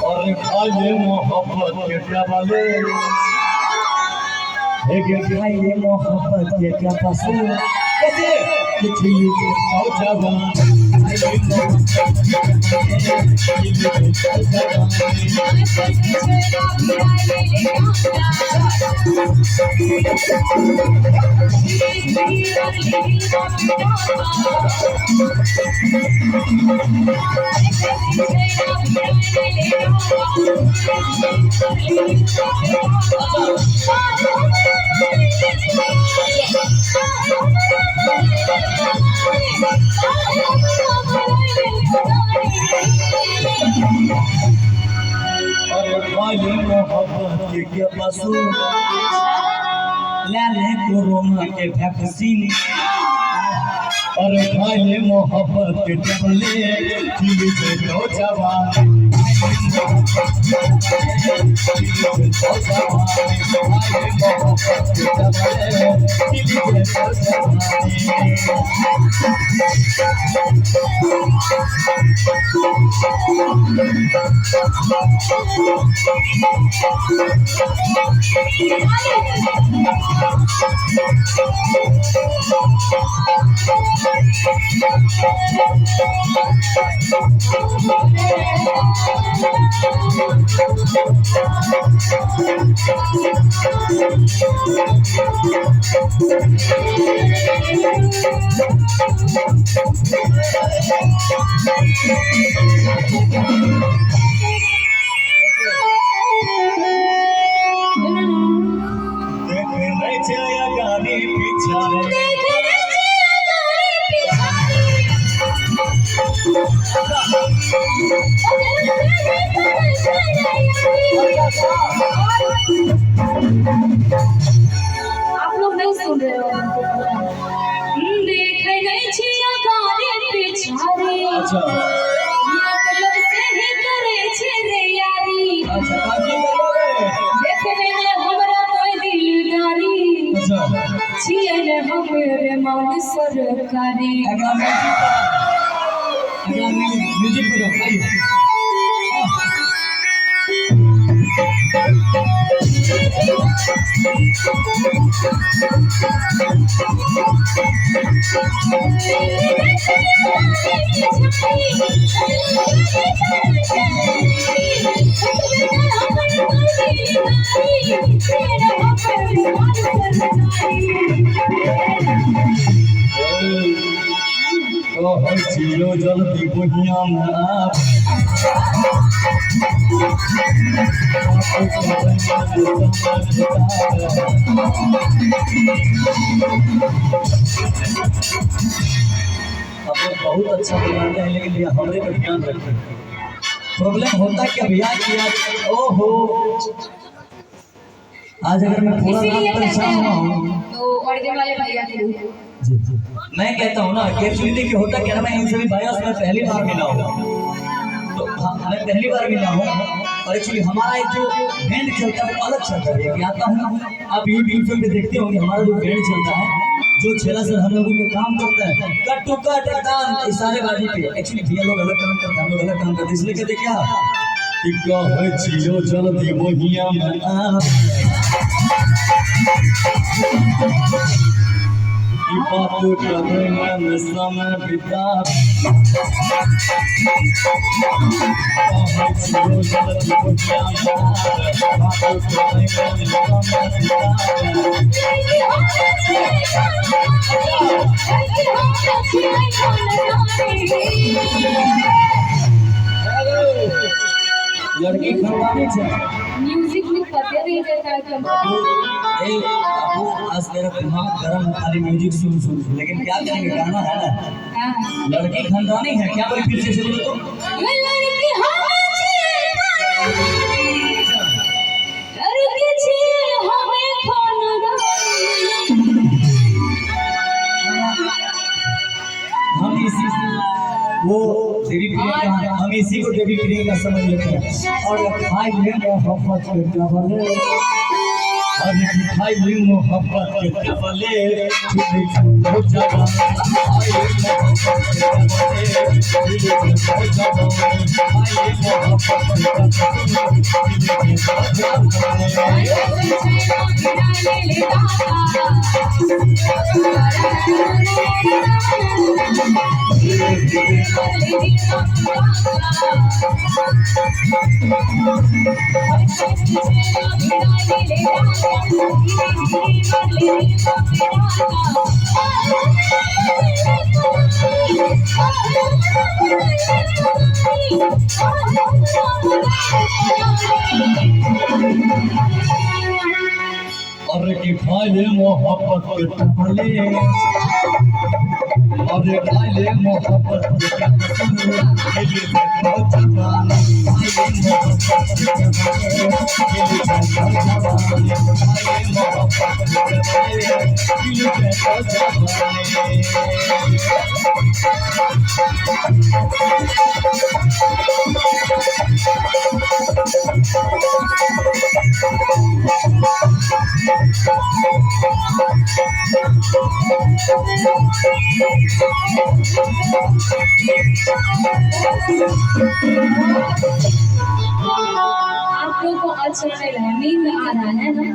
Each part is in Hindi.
और खाए मोहब्बत के क्या वाले खाए मोहब्बत के क्या पसंद कैसे मोहब्बत के क्या पसंद ले कोरोना के वैक्सीन और खाए मोहब्बत के टबले दिल से लो जवान आप लोग नहीं सुन रहे हो देख नहीं छिया गाने पिछारी मतलब से ही करे छे रे यारी देखने में हमरा कोई दिलदारी छिए रे हमरे मान सरकारी म्यूजिक करो चिलो जल्दी बुनिया बहुत अच्छा बनाते हैं लेकिन ये हमारे पर ध्यान रखें। प्रॉब्लम होता क्या भैया कि ओहो आज अगर मैं पूरा रात परेशान हूँ तो ऑर्गन वाले भैया के मैं कहता हूँ ना कि एक्चुअली देखिए होता क्या मैं इन सभी भाइयों से मैं पहली बार मिला हूँ तो मैं पहली बार मिला हूँ और एक्चुअली हमारा एक जो बैंड चलता है वो अलग चलता है। आता हूँ आप यूट्यूब पे देखते होंगे हमारा जो बैंड चलता है जो छेला से हम लोगों के काम करता है कट टू कट एकदम इशारे बाजी पे। एक्चुअली भैया लोग अलग काम करते हैं हम लोग अलग काम करते हैं इसलिए कहते क्या जल्दी मोहिया बात करने समय बिता लड़की खरवानी चाहिए म्यूजिक में पता नहीं चलता है आज मेरा दिमाग गर्म खाली म्यूजिक सुन लेकिन क्या करेंगे गाना है ना लड़की खानदानी है क्या कोई फिर से बोलो तो लड़की हमें हम इसी वो देवी प्रियंका, हम इसी को देवी प्रियंका समझ लेते हैं। और खाई ले मोहब्बत के टवले, और खाई ले मोहब्बत के टवले, हो जावा और की खाले मोहब्बत के टवले, और खाले मोहब्बत के टवले, आप लोग को अच्छा लग रहा है, नींद आ रहा है ना?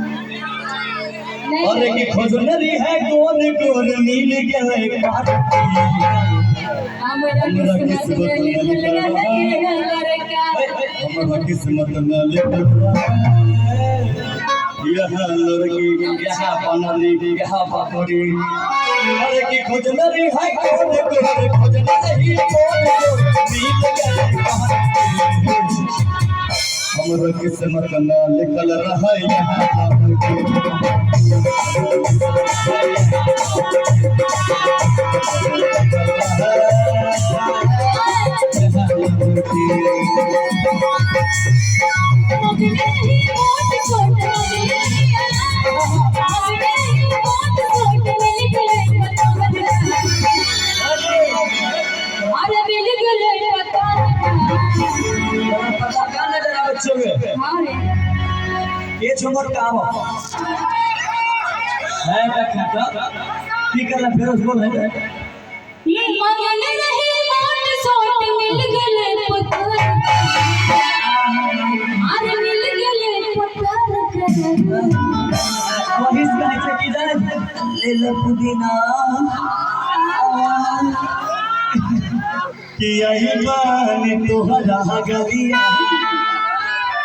और की खोजनरी है गोर गोर नील गए हमारा किस्मत में लिखल है लड़का। हमारा किस्मत में लिखल यहाँ लड़की यहाँ बनली यहाँ पकड़ी। अरे की खोजनरी है गोर गोर खोजनरी गोर गोर नील गए हमारा किस्मत में लिखल रहा यहाँ ये छोड़ काम है की कर फिर उसको है ये मगन रही मोट सोट मिल गले पुत्र, अरे मिल गले पुत्र वही गाय से की जाने ले ले पुदीना कि यही बानी तोहरा गलिया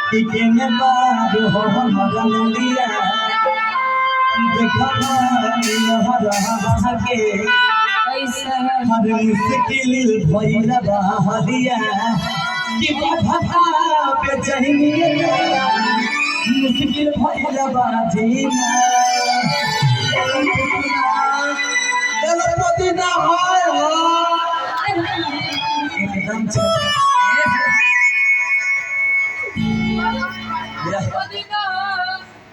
कि केने बार हो हमारा लिया देखा हरा के ऐसा हर मुश्किल भइल बहलिया कि भटा पे चाहिए मुश्किल भइल बाजीना गलती ना हो एकदम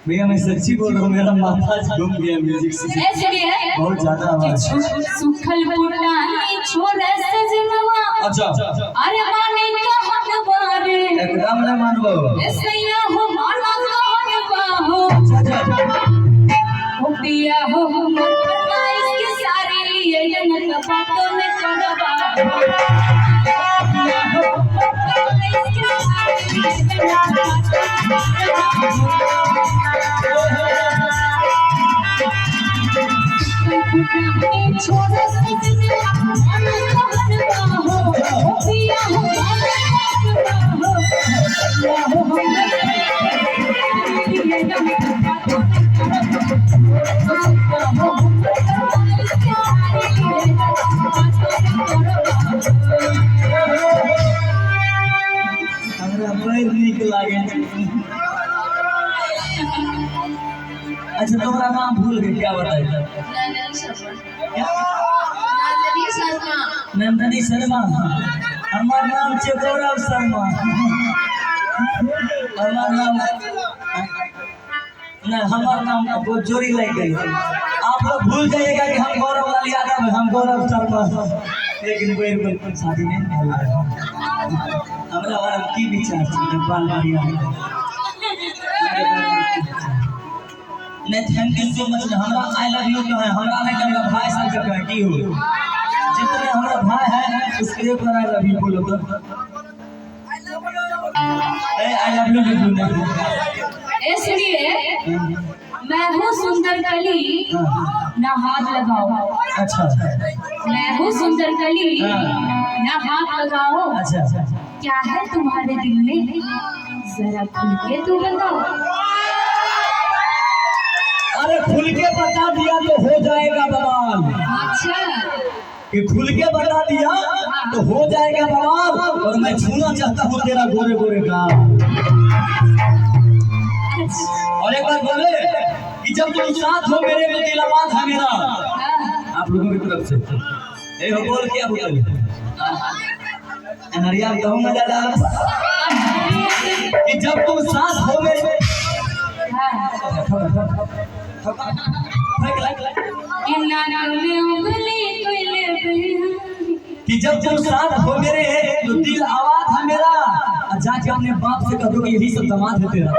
भैया मैं सच्ची बोल रहा हूँ, मेरा माथा घूम गया म्यूजिक से। ऐसे भी है बहुत ज्यादा आवाज। सुखल पुरानी छोरा सजनवा, अच्छा अरे माने कहत बारे एकदम न मानबो ऐसैया हो माना कहत बाहो, हो पिया हो हमर फरमाइश के सारी लिए जनत बातों में करबा पिया हो फरमाइश के सारी लिए जनत छोरा सजनवा माना कहत बाहो, हो पिया हो माना कहत बाहो, पिया हो हमर लिए जनत बातों में हमरा बड़ नीक लागे। अच्छा तुम्हारा नाम भूल गए, क्या बताए? नंदनी शर्मा। हमार नाम है गौरव शर्मा। हमार नाम नहीं, हमारा नाम वो जोड़ी लग गई। आप लोग भूल जाइएगा कि हम गौरव लाल यादव हैं, हम गौरव शर्मा। लेकिन कोई बिल्कुल शादी नहीं हमरा वाला की विचार छै बाल बढ़िया नहीं थैंक यू सो मच हमरा आई लव यू कहे हमरा नहीं कहे भाई सब के कहे की हो जितने हमारा भाई है उसके लिए पर आई लव यू बोलो तो आई लव यू बोलो ए सुनिए मैं हूँ सुंदर कली ना हाथ लगाओ। अच्छा मैं हूँ सुंदर कली ना हाथ लगाओ। अच्छा क्या है तुम्हारे दिल में जरा खुल के तू बताओ। अरे खुल के बता दिया तो हो जाएगा बवाल। अच्छा कि खुल के बता दिया तो हो जाएगा बवाल और मैं छूना चाहता हूँ तेरा गोरे गोरे गाल। और एक बार बोले कि जब तुम साथ हो मेरे में दिल आवाज है मेरा आप लोगों की तरफ से ए हो बोल क्या बोल अनरिया कहूँ मजा ला कि जब तुम साथ हो मेरे कि जब तुम साथ हो मेरे तो दिल आवाज है मेरा जाके अपने बाप से कह दो कि यही सब दामाद है तेरा।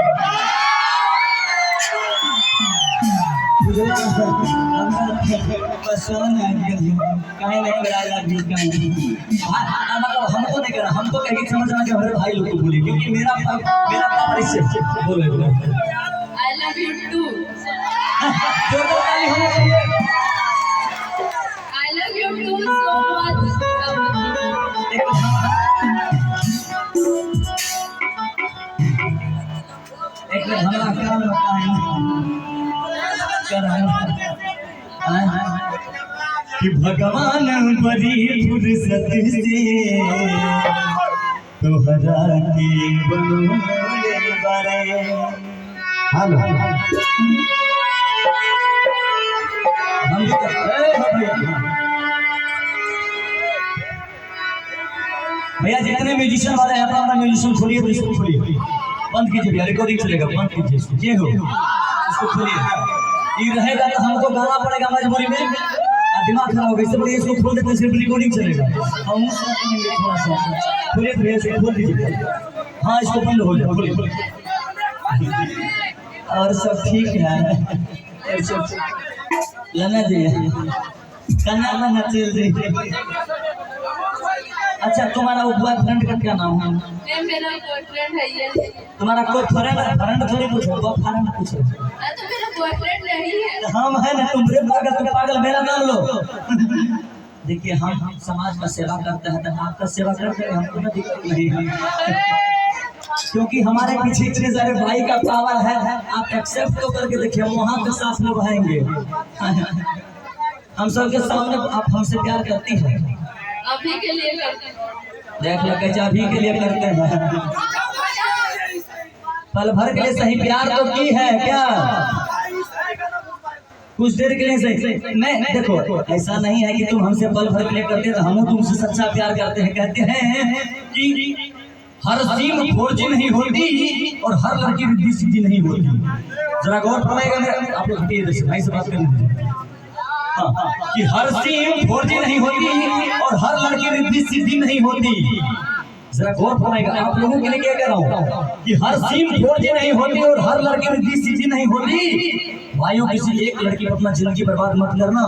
काहे नहीं मेरा भी मतलब हमको नहीं करा हमको कहीं समझना कि हमारे भाई लोग को बोले क्योंकि मेरा पापा इससे बोले I love you too I love you too so much. एक हमारा काम होता है कि भगवान बड़ी फुर्सत से तोहरा के बनोले बारे। हेलो भैया जितने म्यूजिशियन वाले हैं अपना म्यूजिशियन खोलिए तो इसको खोलिए बंद कीजिए रिकॉर्डिंग चलेगा बंद कीजिए इसको ये हो इसको खोलिए ये रहेगा तो हमको गाना पड़ेगा मजबूरी में दिमाग खराब होगा इससे बढ़िया इसको खोल देते सिर्फ रिकॉर्डिंग चलेगा हम थोड़ा सा खोलिए भैया इसको खोल दीजिए हाँ इसको बंद हो जाए खोलिए और सब ठीक है लेना चाहिए करना ना चल जी। अच्छा तुम्हारा वो बॉयफ्रेंड का क्या नाम है? मेरा बॉयफ्रेंड है ये। तुम्हारा कोई फ्रेंड थोड़ी पूछो बॉयफ्रेंड पूछो। तो मेरा बॉयफ्रेंड नहीं है। हम है ना तुम पागल मेरा नाम लो। देखिए हम समाज में सेवा करते हैं तो आपका सेवा करते हैं हमको ना दिक्कत नहीं है क्योंकि हमारे पीछे इतने सारे भाई का पावर है आप एक्सेप्ट तो करके देखिए हम वहाँ के साथ निभाएंगे। हम सबके सामने आप हमसे प्यार करती हैं अभी के लिए करते हैं। देख लो कैसे अभी के लिए करते हैं पल भर के लिए सही प्यार तो की है क्या कुछ देर के लिए सही नहीं देखो ऐसा नहीं है कि तुम हमसे पल भर के लिए करते तो हम तुमसे सच्चा प्यार करते हैं कहते हैं कि हर सिम 4G नहीं होती और हर लड़की रिद्धि सिद्धि नहीं होती। जरा गौर फरमाइएगा आप लोग हटिए भाई से बात करेंगे कि हर सिम 4G नहीं होती और हर लड़की रिद्धि सिद्धि नहीं होती। जरा गौर फरमाइएगा आप लोगों के लिए क्या कह रहा हूँ कि हर सिम 4G नहीं होती और हर लड़की रिद्धि सिद्धि नहीं होती। भाइयों किसी एक लड़की पर अपना जिंदगी बर्बाद मत करना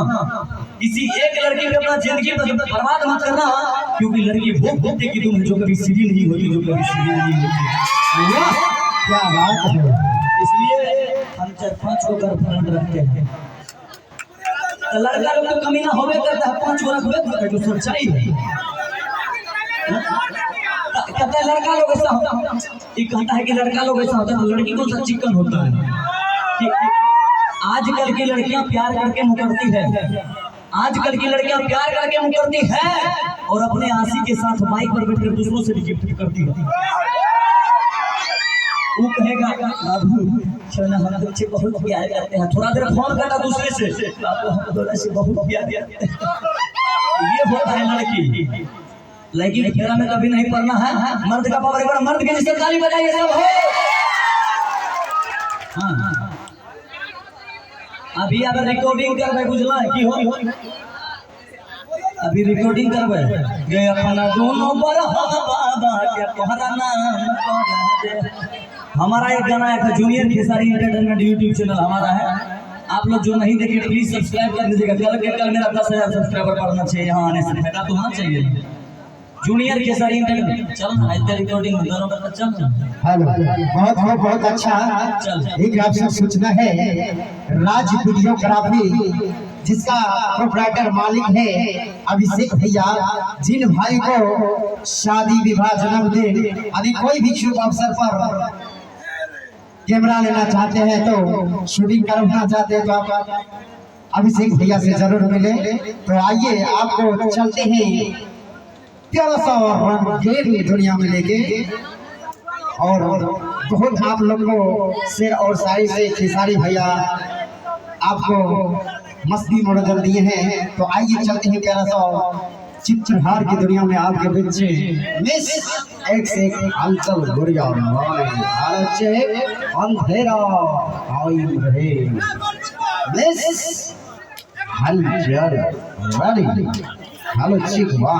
किसी एक लड़की पे अपना जिंदगी बर्बाद मत करना क्योंकि लड़की वो होती कि तुम जो कभी सीधी नहीं होती जो कभी सीधी नहीं होती। क्या बात है इसलिए हम 4-5 को गर्लफ्रेंड रखते हैं तो लड़का लोग तो कमी ना होवे करता है 5 को रखबे करता है जो सच्चाई है। कहता है लड़का लोग ऐसा होता है ये कहता है कि लड़का लोग ऐसा होता है लड़की को सा चिकन होता है कि आजकल की लड़कियां प्यार करके मुकरती है आजकल की लड़कियां प्यार करके मुकरती है और अपने आशिक के साथ बाइक पर बैठकर दूसरों से भी गिफ्ट करती है। वो कहेगा बाबू चलो हम तुमसे बहुत प्यार करते हैं थोड़ा देर फोन करना दूसरे से बाबू हम दोनों से बहुत प्यार करते हैं। ये होता है लड़की लड़की के फेरा में कभी नहीं पड़ना है मर्द का पावर एक बार मर्द के जैसे ताली बजाइए सब हो। हाँ अभी अगर रिकॉर्डिंग कर मैं बुझला है कि हो अभी रिकॉर्डिंग करबे ये अपना दोनों बरहा बाबा के तोहरा नाम करा दे। हमारा एक गाना है junior Khesari entertainment YouTube channel हमारा है, आप लोग जो नहीं देखे प्लीज सब्सक्राइब कर दीजिएगा। कल मेरा 10,000 सब्सक्राइबर बढ़ना चाहिए, यहाँ आने से पहला तो होना चाहिए। जूनियर खेसारी एंटरटेनमेंट चल ना इधर रिकॉर्डिंग दोनों का चल ना। हेलो, बहुत अच्छा। एक आपसे सूचना है, राज वीडियोग्राफी जिसका प्रोप्राइटर मालिक है अभिषेक भैया, जिन भाई को शादी विवाह जन्मदिन आदि कोई भी शुभ अवसर पर कैमरा लेना चाहते हैं तो शूटिंग करवाना चाहते हैं तो आप अभिषेक भैया से जरूर मिले। तो आइए आपको चलते हैं प्यारा सा रंगीन दुनिया में लेके, और बहुत आप लोग को शेर और शायरी से खेसारी भैया आपको मस्ती मनोरंजन दिए हैं। तो आइए चलते हैं प्यारा सा चित्रहार की दुनिया में आपके बीच मिस एक से एक हलचल गुड़िया अंधेरा आई रहे मिस हलचल रेडी हेलो चिकवा